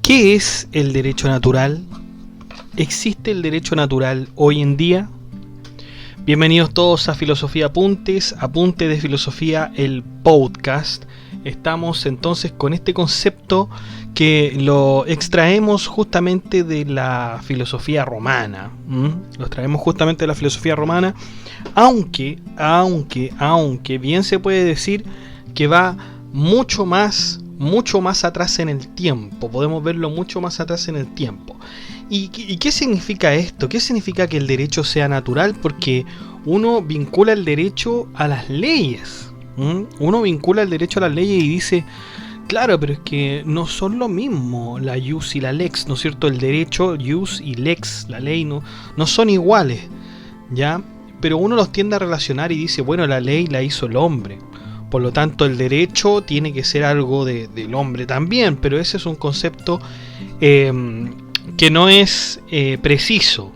¿Qué es el derecho natural? ¿Existe el derecho natural hoy en día? Bienvenidos todos a Filosofía Apuntes, Apunte de Filosofía, el podcast. Estamos entonces con este concepto que lo extraemos justamente de la filosofía romana. Lo extraemos justamente de la filosofía romana, aunque bien se puede decir que va mucho más atrás en el tiempo. Podemos verlo mucho más atrás en el tiempo. ¿Y qué significa esto? ¿Qué significa que el derecho sea natural? Porque uno vincula el derecho a las leyes. Uno vincula el derecho a las leyes y dice, claro, pero es que no son lo mismo la jus y la lex, ¿no es cierto? El derecho, jus y lex, la ley, no son iguales, ¿ya? Pero uno los tiende a relacionar y dice, bueno, la ley la hizo el hombre. Por lo tanto, el derecho tiene que ser algo del hombre también, pero ese es un concepto que no es preciso,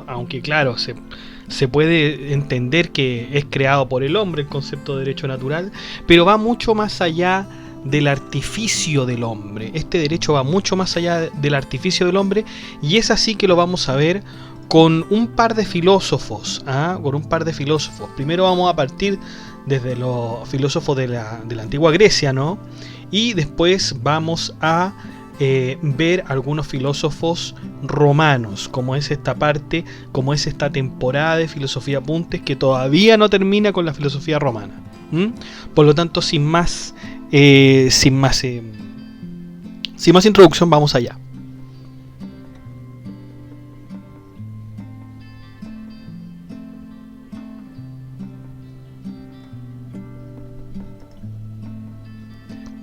aunque claro, se puede entender que es creado por el hombre el concepto de derecho natural, pero va mucho más allá del artificio del hombre. Este derecho va mucho más allá del artificio del hombre, y es así que lo vamos a ver con un par de filósofos. Primero vamos a partir desde los filósofos de la antigua Grecia, ¿no? Y después vamos a ver algunos filósofos romanos, como es esta parte, como es esta temporada de Filosofía Apuntes que todavía no termina con la filosofía romana. Por lo tanto, sin más introducción, vamos allá.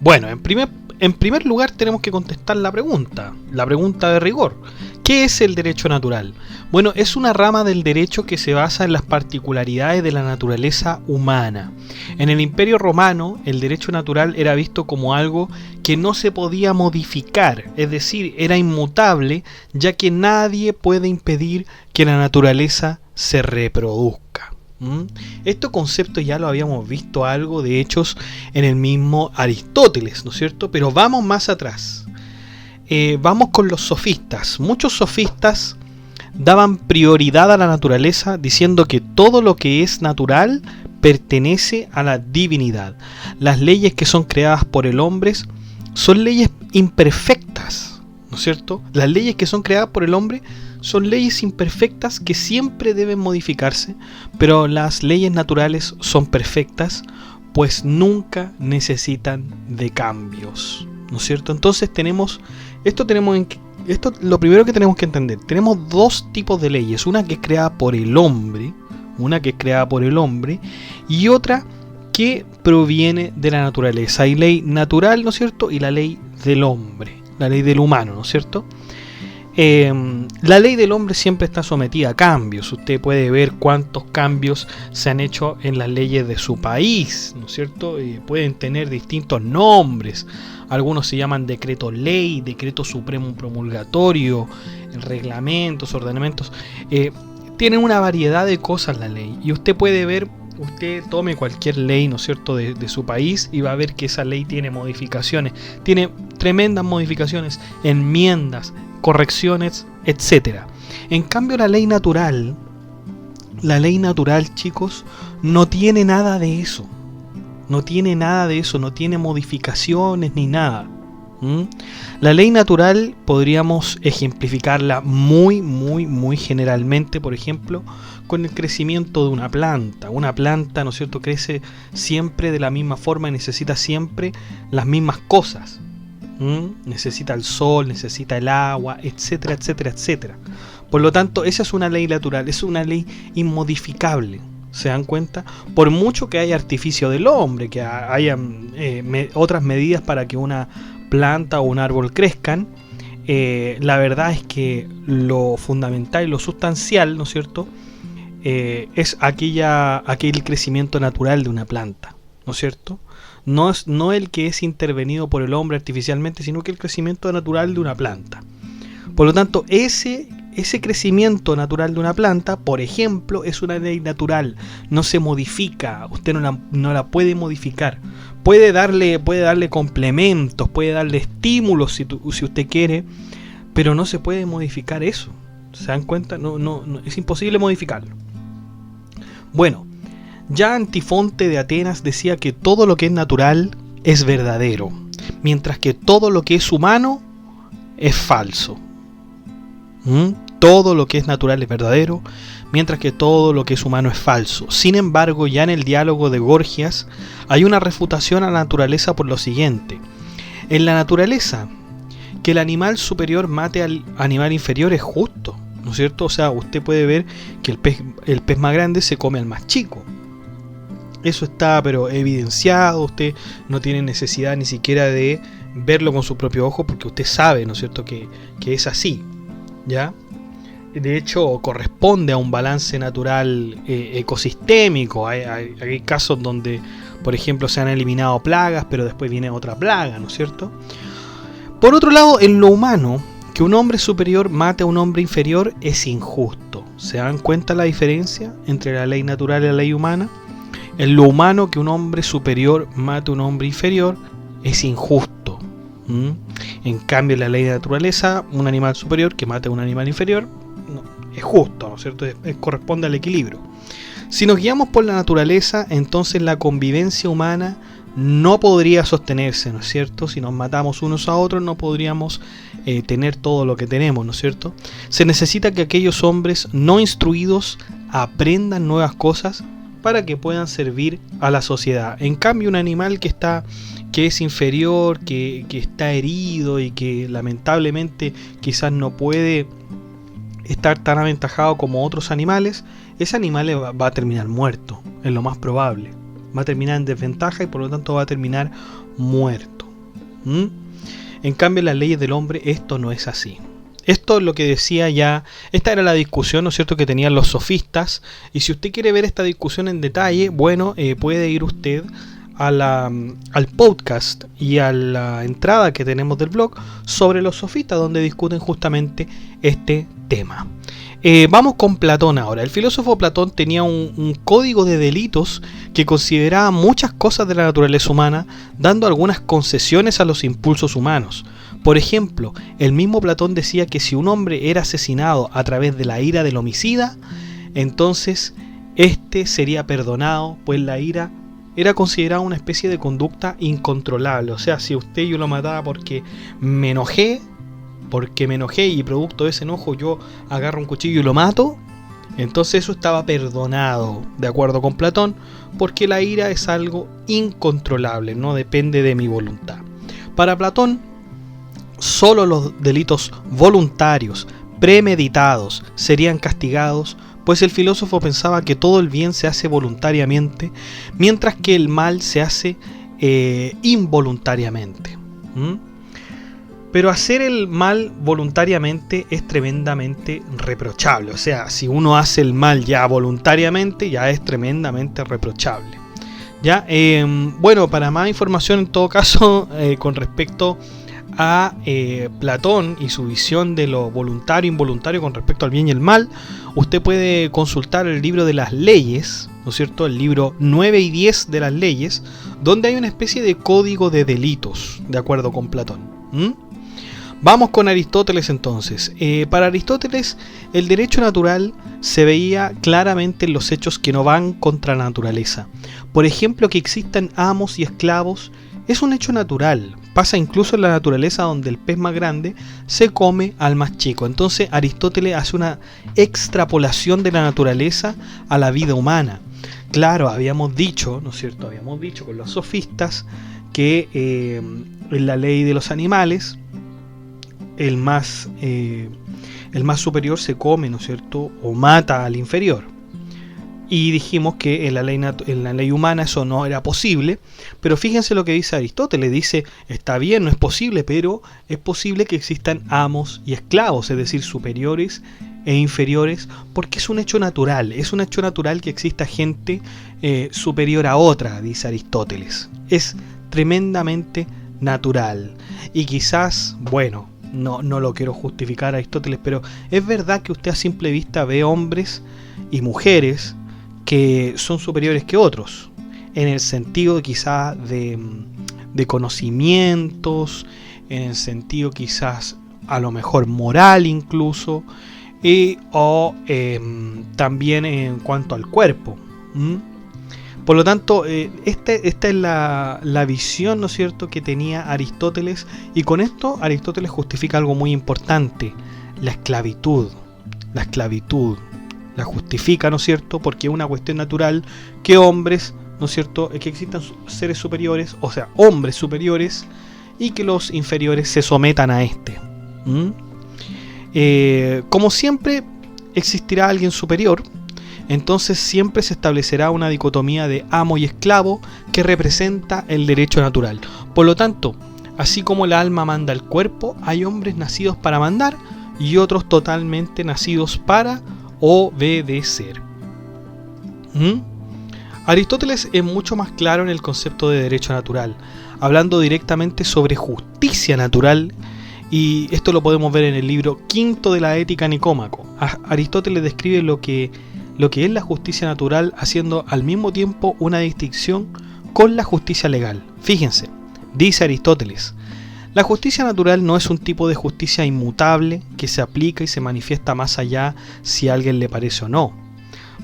Bueno, en primer lugar tenemos que contestar la pregunta de rigor. ¿Qué es el derecho natural? Bueno, es una rama del derecho que se basa en las particularidades de la naturaleza humana. En el Imperio Romano, el derecho natural era visto como algo que no se podía modificar, es decir, era inmutable, ya que nadie puede impedir que la naturaleza se reproduzca. Este concepto ya lo habíamos visto algo, de hechos, en el mismo Aristóteles, ¿no es cierto? Pero vamos más atrás. Vamos con los sofistas. Muchos sofistas daban prioridad a la naturaleza, diciendo que todo lo que es natural pertenece a la divinidad. Las leyes que son creadas por el hombre son leyes imperfectas, ¿no es cierto? Las leyes que son creadas por el hombre son leyes imperfectas que siempre deben modificarse, pero las leyes naturales son perfectas, pues nunca necesitan de cambios, ¿no es cierto? Entonces lo primero que tenemos que entender, tenemos dos tipos de leyes, una que es creada por el hombre, y otra que proviene de la naturaleza. Hay ley natural, ¿no es cierto? Y la ley del hombre, la ley del humano, ¿no es cierto? La ley del hombre siempre está sometida a cambios. Usted puede ver cuántos cambios se han hecho en las leyes de su país, ¿no es cierto? Pueden tener distintos nombres. Algunos se llaman decreto ley, decreto supremo promulgatorio, reglamentos, ordenamientos. Tienen una variedad de cosas la ley. Y usted puede ver, usted tome cualquier ley, ¿no es cierto?, de su país, y va a ver que esa ley tiene modificaciones. Tiene tremendas modificaciones, enmiendas, correcciones, etcétera. En cambio, la ley natural, chicos, no tiene nada de eso. No tiene modificaciones ni nada. La ley natural podríamos ejemplificarla muy generalmente, por ejemplo, con el crecimiento de una planta. Una planta, ¿no es cierto?, crece siempre de la misma forma y necesita siempre las mismas cosas. Necesita el sol, necesita el agua, etcétera. Por lo tanto, esa es una ley natural, es una ley inmodificable. ¿Se dan cuenta? Por mucho que haya artificio del hombre, que haya otras medidas para que una planta o un árbol crezcan, la verdad es que lo fundamental y lo sustancial, ¿no es cierto?, es aquel crecimiento natural de una planta, ¿no es cierto? No el que es intervenido por el hombre artificialmente, sino que el crecimiento natural de una planta. Por lo tanto, ese ese crecimiento natural de una planta, por ejemplo, es una ley natural, no se modifica, usted no la puede modificar. Puede darle complementos, puede darle estímulos si usted quiere, pero no se puede modificar eso. ¿Se dan cuenta? No, es imposible modificarlo. Bueno, ya Antifonte de Atenas decía que todo lo que es natural es verdadero, mientras que todo lo que es humano es falso. Todo lo que es natural es verdadero, mientras que todo lo que es humano es falso. Sin embargo, ya en el diálogo de Gorgias hay una refutación a la naturaleza por lo siguiente. En la naturaleza, que el animal superior mate al animal inferior es justo, ¿no es cierto? O sea, usted puede ver que el pez más grande se come al más chico. Eso está pero evidenciado, usted no tiene necesidad ni siquiera de verlo con su propio ojo porque usted sabe, ¿no es cierto?, que es así, ¿ya? De hecho, corresponde a un balance natural ecosistémico. Hay casos donde, por ejemplo, se han eliminado plagas, pero después viene otra plaga, ¿no es cierto? Por otro lado, en lo humano, que un hombre superior mate a un hombre inferior es injusto. ¿Se dan cuenta la diferencia entre la ley natural y la ley humana? En lo humano, que un hombre superior mate a un hombre inferior es injusto. En cambio, en la ley de naturaleza, un animal superior que mate a un animal inferior es justo, ¿no es cierto? Corresponde al equilibrio. Si nos guiamos por la naturaleza, entonces la convivencia humana no podría sostenerse, ¿no es cierto? Si nos matamos unos a otros, no podríamos tener todo lo que tenemos, ¿no es cierto? Se necesita que aquellos hombres no instruidos aprendan nuevas cosas para que puedan servir a la sociedad. En cambio, un animal que es inferior, que está herido y que lamentablemente quizás no puede estar tan aventajado como otros animales, ese animal va a terminar muerto, es lo más probable. Va a terminar en desventaja y por lo tanto va a terminar muerto. En cambio, en las leyes del hombre esto no es así. Esto es lo que decía ya, esta era la discusión, ¿no es cierto?, que tenían los sofistas. Y si usted quiere ver esta discusión en detalle, bueno, puede ir usted al podcast y a la entrada que tenemos del blog sobre los sofistas, donde discuten justamente este tema. Vamos con Platón ahora. El filósofo Platón tenía un código de delitos que consideraba muchas cosas de la naturaleza humana, dando algunas concesiones a los impulsos humanos. Por ejemplo, el mismo Platón decía que si un hombre era asesinado a través de la ira del homicida, entonces este sería perdonado, pues la ira era considerada una especie de conducta incontrolable. O sea, si yo lo mataba porque me enojé y producto de ese enojo yo agarro un cuchillo y lo mato, entonces eso estaba perdonado, de acuerdo con Platón, porque la ira es algo incontrolable, no depende de mi voluntad. Para Platón, solo los delitos voluntarios, premeditados, serían castigados, pues el filósofo pensaba que todo el bien se hace voluntariamente, mientras que el mal se hace involuntariamente. Pero hacer el mal voluntariamente es tremendamente reprochable. O sea, si uno hace el mal ya voluntariamente, ya es tremendamente reprochable. ¿Ya? Bueno, para más información en todo caso con respecto a Platón y su visión de lo voluntario e involuntario con respecto al bien y el mal, usted puede consultar el libro de las leyes, ¿no es cierto? El libro 9 y 10 de las leyes, donde hay una especie de código de delitos, de acuerdo con Platón. Vamos con Aristóteles entonces. Para Aristóteles, el derecho natural se veía claramente en los hechos que no van contra la naturaleza. Por ejemplo, que existan amos y esclavos es un hecho natural. Pasa incluso en la naturaleza, donde el pez más grande se come al más chico. Entonces Aristóteles hace una extrapolación de la naturaleza a la vida humana. Claro, habíamos dicho, ¿no es cierto? Habíamos dicho con los sofistas que en la ley de los animales el más superior se come, ¿no es cierto?, o mata al inferior. Y dijimos que en la ley humana eso no era posible, pero fíjense lo que dice Aristóteles. Dice, está bien, no es posible, pero es posible que existan amos y esclavos, es decir, superiores e inferiores, porque es un hecho natural que exista gente superior a otra, dice Aristóteles. Es tremendamente natural. Y quizás, bueno, no lo quiero justificar a Aristóteles, pero es verdad que usted a simple vista ve hombres y mujeres que son superiores que otros, en el sentido quizás de conocimientos, en el sentido quizás a lo mejor moral incluso, o también en cuanto al cuerpo. Por lo tanto, esta es la visión, ¿no es cierto?, que tenía Aristóteles, y con esto Aristóteles justifica algo muy importante: la esclavitud. La justifica, ¿no es cierto?, porque es una cuestión natural que hombres, ¿no es cierto?, que existan seres superiores, o sea, hombres superiores, y que los inferiores se sometan a este. Como siempre existirá alguien superior, entonces siempre se establecerá una dicotomía de amo y esclavo que representa el derecho natural. Por lo tanto, así como el alma manda al cuerpo, hay hombres nacidos para mandar y otros totalmente nacidos para obedecer. Aristóteles es mucho más claro en el concepto de derecho natural, hablando directamente sobre justicia natural, y esto lo podemos ver en el libro quinto de la Ética Nicómaco. Aristóteles describe lo que es la justicia natural, haciendo al mismo tiempo una distinción con la justicia legal. Fíjense, dice Aristóteles: la justicia natural no es un tipo de justicia inmutable que se aplica y se manifiesta más allá si a alguien le parece o no.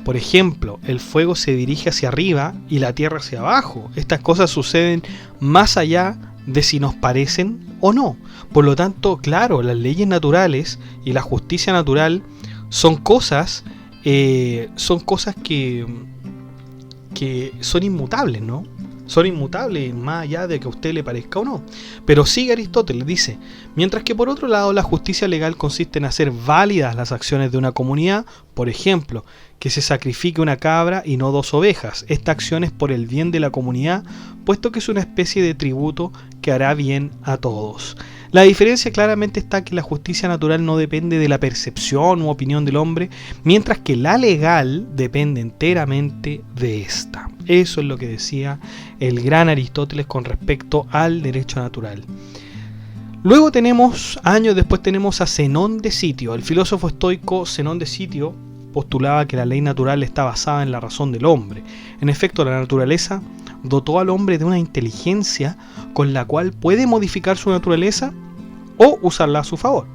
Por ejemplo, el fuego se dirige hacia arriba y la tierra hacia abajo. Estas cosas suceden más allá de si nos parecen o no. Por lo tanto, claro, las leyes naturales y la justicia natural son cosas que son inmutables, ¿no? Son inmutables más allá de que a usted le parezca o no. Pero sigue Aristóteles, dice: mientras que por otro lado la justicia legal consiste en hacer válidas las acciones de una comunidad, por ejemplo, que se sacrifique una cabra y no 2 ovejas. Esta acción es por el bien de la comunidad, puesto que es una especie de tributo que hará bien a todos. La diferencia claramente está que la justicia natural no depende de la percepción u opinión del hombre, mientras que la legal depende enteramente de esta. Eso es lo que decía el gran Aristóteles con respecto al derecho natural. Luego años después tenemos a Zenón de Sitio. El filósofo estoico Zenón de Sitio postulaba que la ley natural está basada en la razón del hombre. En efecto, la naturaleza dotó al hombre de una inteligencia con la cual puede modificar su naturaleza o usarla a su favor.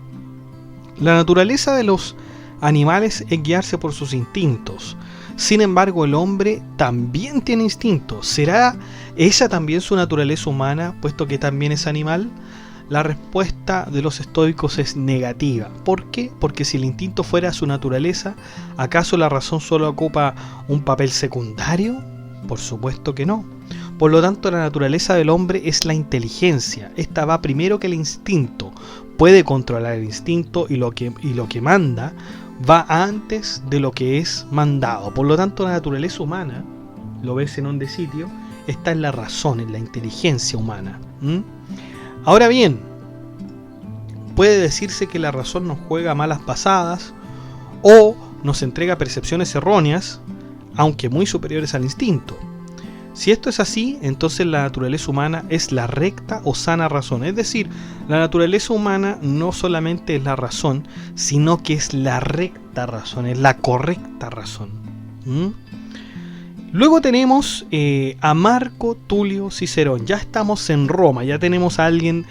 La naturaleza de los animales es guiarse por sus instintos. Sin embargo, el hombre también tiene instintos. ¿Será esa también su naturaleza humana, puesto que también es animal? La respuesta de los estoicos es negativa. ¿Por qué? Porque si el instinto fuera su naturaleza, ¿acaso la razón solo ocupa un papel secundario? Por supuesto que no. Por lo tanto, la naturaleza del hombre es la inteligencia. Esta va primero que el instinto. Puede controlar el instinto y lo que manda va antes de lo que es mandado. Por lo tanto, la naturaleza humana, lo ves Zenón de Sitio, está en la razón, en la inteligencia humana. Ahora bien, puede decirse que la razón nos juega malas pasadas o nos entrega percepciones erróneas, aunque muy superiores al instinto. Si esto es así, entonces la naturaleza humana es la recta o sana razón. Es decir, la naturaleza humana no solamente es la razón, sino que es la recta razón, es la correcta razón. Luego tenemos a Marco Tulio Cicerón. Ya estamos en Roma, ya tenemos a alguien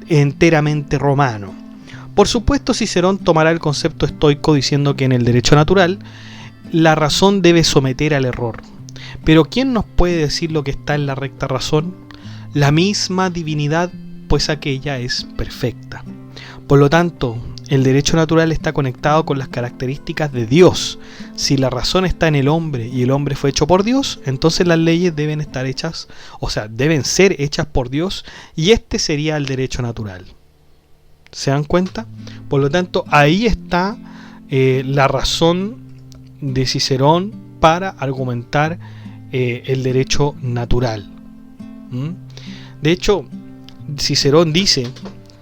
enteramente romano. Por supuesto, Cicerón tomará el concepto estoico diciendo que en el derecho natural la razón debe someter al error. Pero ¿quién nos puede decir lo que está en la recta razón? La misma divinidad, pues aquella es perfecta. Por lo tanto, el derecho natural está conectado con las características de Dios. Si la razón está en el hombre y el hombre fue hecho por Dios, entonces las leyes deben estar hechas, deben ser hechas por Dios, y este sería el derecho natural. ¿Se dan cuenta? Por lo tanto, ahí está la razón de Cicerón para argumentar el derecho natural. De hecho, Cicerón dice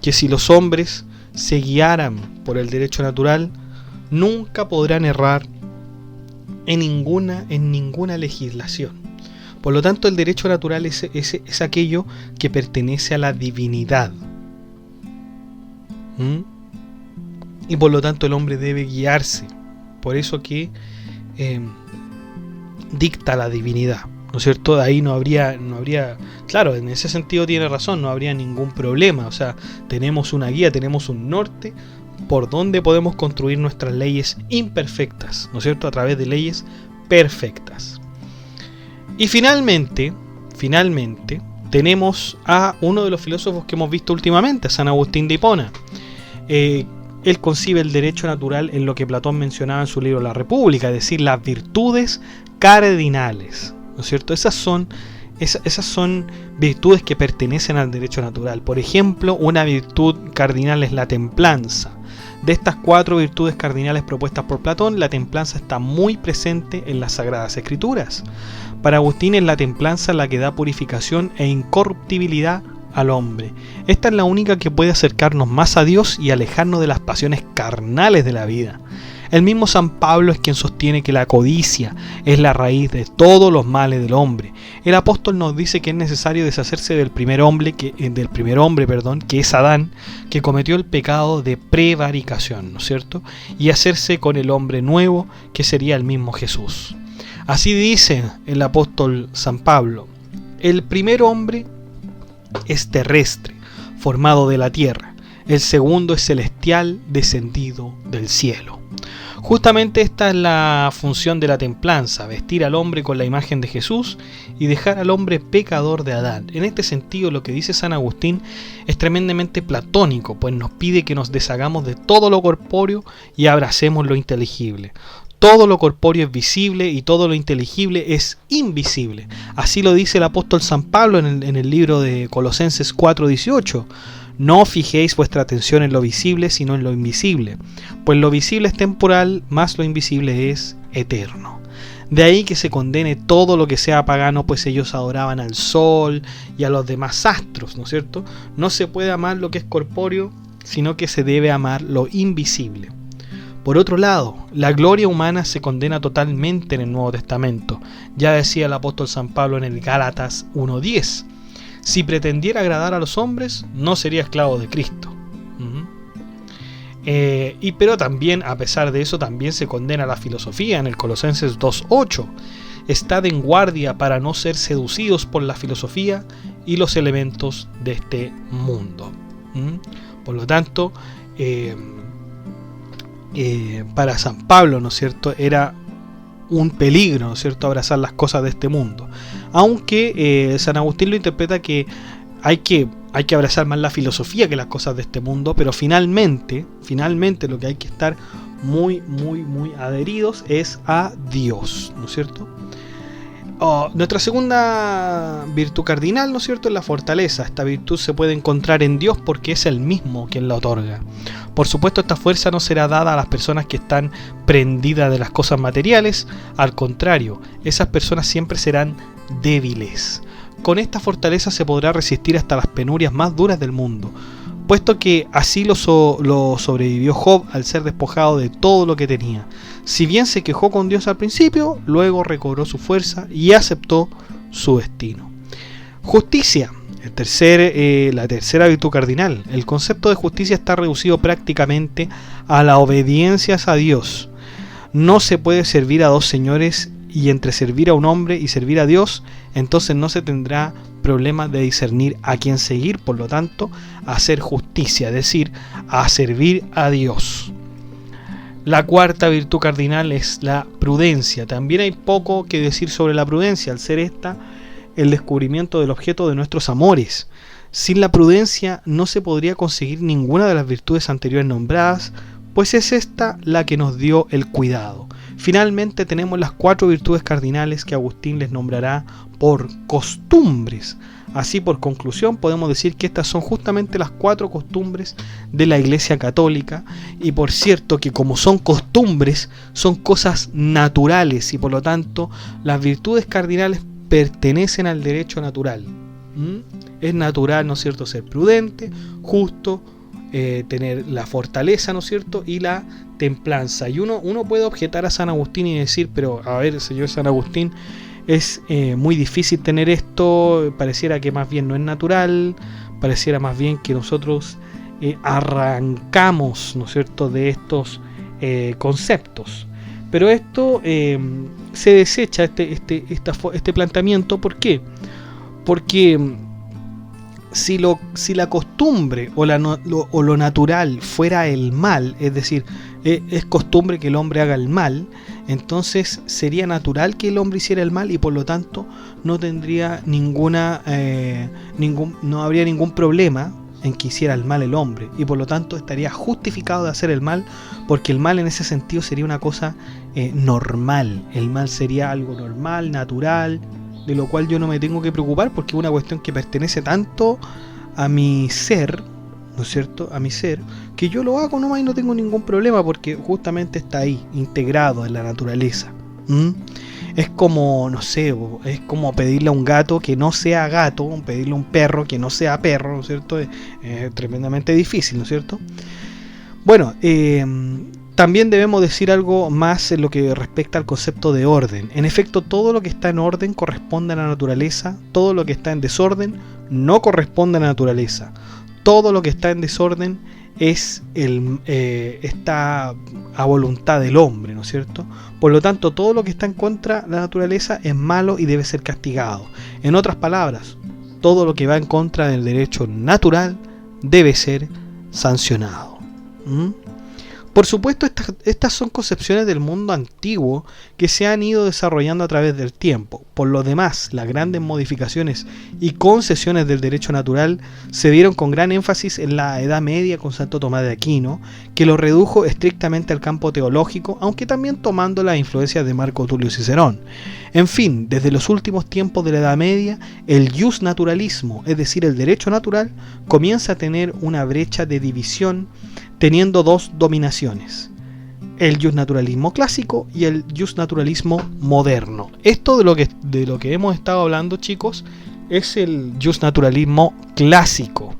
que si los hombres se guiaran por el derecho natural, nunca podrán errar en ninguna legislación. Por lo tanto, el derecho natural es aquello que pertenece a la divinidad. ¿Mm? Y por lo tanto el hombre debe guiarse. Por eso que dicta la divinidad, ¿no es cierto? De ahí no habría, claro, en ese sentido tiene razón, no habría ningún problema. O sea, tenemos una guía, tenemos un norte por donde podemos construir nuestras leyes imperfectas, ¿no es cierto? A través de leyes perfectas. Y finalmente, tenemos a uno de los filósofos que hemos visto últimamente, a San Agustín de Hipona. Él concibe el derecho natural en lo que Platón mencionaba en su libro La República, es decir, las virtudes cardinales, ¿no es cierto? Esas son virtudes que pertenecen al derecho natural. Por ejemplo, una virtud cardinal es la templanza. De estas 4 virtudes cardinales propuestas por Platón, la templanza está muy presente en las Sagradas Escrituras. Para Agustín es la templanza la que da purificación e incorruptibilidad al hombre. Esta es la única que puede acercarnos más a Dios y alejarnos de las pasiones carnales de la vida. El mismo San Pablo es quien sostiene que la codicia es la raíz de todos los males del hombre. El apóstol nos dice que es necesario deshacerse del primer hombre, que es Adán, que cometió el pecado de prevaricación, ¿no es cierto? Y hacerse con el hombre nuevo, que sería el mismo Jesús. Así dice el apóstol San Pablo: el primer hombre es terrestre, formado de la tierra. El segundo es celestial, descendido del cielo. Justamente esta es la función de la templanza: vestir al hombre con la imagen de Jesús y dejar al hombre pecador de Adán. En este sentido, lo que dice San Agustín es tremendamente platónico, pues nos pide que nos deshagamos de todo lo corpóreo y abracemos lo inteligible. Todo lo corpóreo es visible y todo lo inteligible es invisible. Así lo dice el apóstol San Pablo en el libro de Colosenses 4:18. No fijéis vuestra atención en lo visible, sino en lo invisible, pues lo visible es temporal, mas lo invisible es eterno. De ahí que se condene todo lo que sea pagano, pues ellos adoraban al sol y a los demás astros, ¿no es cierto? No se puede amar lo que es corpóreo, sino que se debe amar lo invisible. Por otro lado, la gloria humana se condena totalmente en el Nuevo Testamento. Ya decía el apóstol San Pablo en el Gálatas 1:10. Si pretendiera agradar a los hombres, no sería esclavo de Cristo. Pero también, a pesar de eso, también se condena la filosofía en el Colosenses 2:8. Estad en guardia para no ser seducidos por la filosofía y los elementos de este mundo. Por lo tanto, para San Pablo, ¿no es cierto?, era un peligro, ¿no es cierto?, abrazar las cosas de este mundo. Aunque San Agustín lo interpreta que hay que abrazar más la filosofía que las cosas de este mundo, pero finalmente lo que hay que estar muy adheridos es a Dios, ¿no es cierto? Nuestra segunda virtud cardinal, ¿no es cierto?, es la fortaleza. Esta virtud se puede encontrar en Dios porque es Él mismo quien la otorga. Por supuesto, esta fuerza no será dada a las personas que están prendidas de las cosas materiales. Al contrario, esas personas siempre serán débiles. Con esta fortaleza se podrá resistir hasta las penurias más duras del mundo, puesto que así lo sobrevivió Job al ser despojado de todo lo que tenía. Si bien se quejó con Dios al principio, luego recobró su fuerza y aceptó su destino. Justicia, la tercera virtud cardinal. El concepto de justicia está reducido prácticamente a la obediencia a Dios. No se puede servir a dos señores, y entre servir a un hombre y servir a Dios, entonces no se tendrá problema de discernir a quién seguir. Por lo tanto, hacer justicia, es decir, a servir a Dios. La cuarta virtud cardinal es la prudencia. También hay poco que decir sobre la prudencia, al ser esta el descubrimiento del objeto de nuestros amores. Sin la prudencia no se podría conseguir ninguna de las virtudes anteriores nombradas, pues es esta la que nos dio el cuidado. Finalmente tenemos las 4 virtudes cardinales que Agustín les nombrará por costumbres. Así, por conclusión, podemos decir que estas son justamente las 4 costumbres de la Iglesia Católica. Y por cierto que como son costumbres, son cosas naturales y por lo tanto las virtudes cardinales pertenecen al derecho natural. Es natural, ¿no es cierto?, ser prudente, justo, tener la fortaleza, ¿no es cierto?, y la templanza. Y uno puede objetar a San Agustín y decir, pero a ver, señor San Agustín, es muy difícil tener esto, pareciera que más bien no es natural, pareciera más bien que nosotros arrancamos, ¿no es cierto?, de estos conceptos. Pero esto se desecha, este planteamiento. ¿Por qué? Porque si la costumbre o lo natural fuera el mal, es decir, es costumbre que el hombre haga el mal, entonces sería natural que el hombre hiciera el mal y por lo tanto no tendría no habría ningún problema en que hiciera el mal el hombre, y por lo tanto estaría justificado de hacer el mal, porque el mal en ese sentido sería una cosa normal. El mal sería algo normal, natural, de lo cual yo no me tengo que preocupar, porque es una cuestión que pertenece tanto a mi ser, ¿no es cierto?, a mi ser, que yo lo hago nomás y no tengo ningún problema, porque justamente está ahí, integrado en la naturaleza. Es como, no sé, es como pedirle a un gato que no sea gato, pedirle a un perro que no sea perro, ¿no es cierto? Es tremendamente difícil, ¿no es cierto? Bueno, también debemos decir algo más en lo que respecta al concepto de orden. En efecto, todo lo que está en orden corresponde a la naturaleza, todo lo que está en desorden no corresponde a la naturaleza. Todo lo que está en desorden está a voluntad del hombre, ¿no es cierto? Por lo tanto, todo lo que está en contra de la naturaleza es malo y debe ser castigado. En otras palabras, todo lo que va en contra del derecho natural debe ser sancionado. Por supuesto, estas son concepciones del mundo antiguo que se han ido desarrollando a través del tiempo. Por lo demás, las grandes modificaciones y concesiones del derecho natural se dieron con gran énfasis en la Edad Media con Santo Tomás de Aquino, que lo redujo estrictamente al campo teológico, aunque también tomando las influencias de Marco Tulio Cicerón. En fin, desde los últimos tiempos de la Edad Media, el jus naturalismo, es decir, el derecho natural, comienza a tener una brecha de división, teniendo dos dominaciones: el justnaturalismo clásico y el justnaturalismo moderno. Esto de lo que hemos estado hablando, chicos, es el justnaturalismo clásico.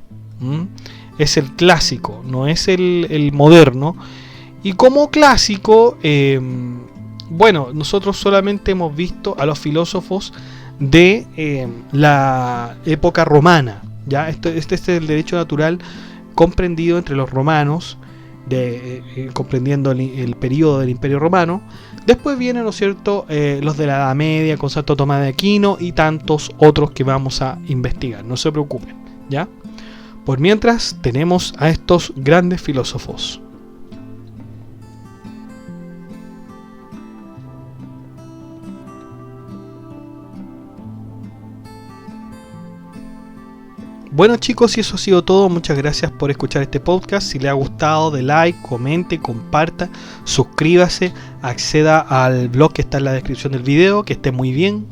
Es el clásico, no es el moderno. Y como clásico, bueno, nosotros solamente hemos visto a los filósofos de la época romana, ¿ya? Este es el derecho natural comprendido entre los romanos, comprendiendo el periodo del Imperio Romano. Después vienen, ¿no es cierto?, los de la Edad Media con Santo Tomás de Aquino y tantos otros que vamos a investigar. No se preocupen, ¿ya? Por mientras tenemos a estos grandes filósofos. Bueno, chicos, y eso ha sido todo. Muchas gracias por escuchar este podcast. Si le ha gustado, de like, comente, comparta, suscríbase, acceda al blog que está en la descripción del video. Que esté muy bien.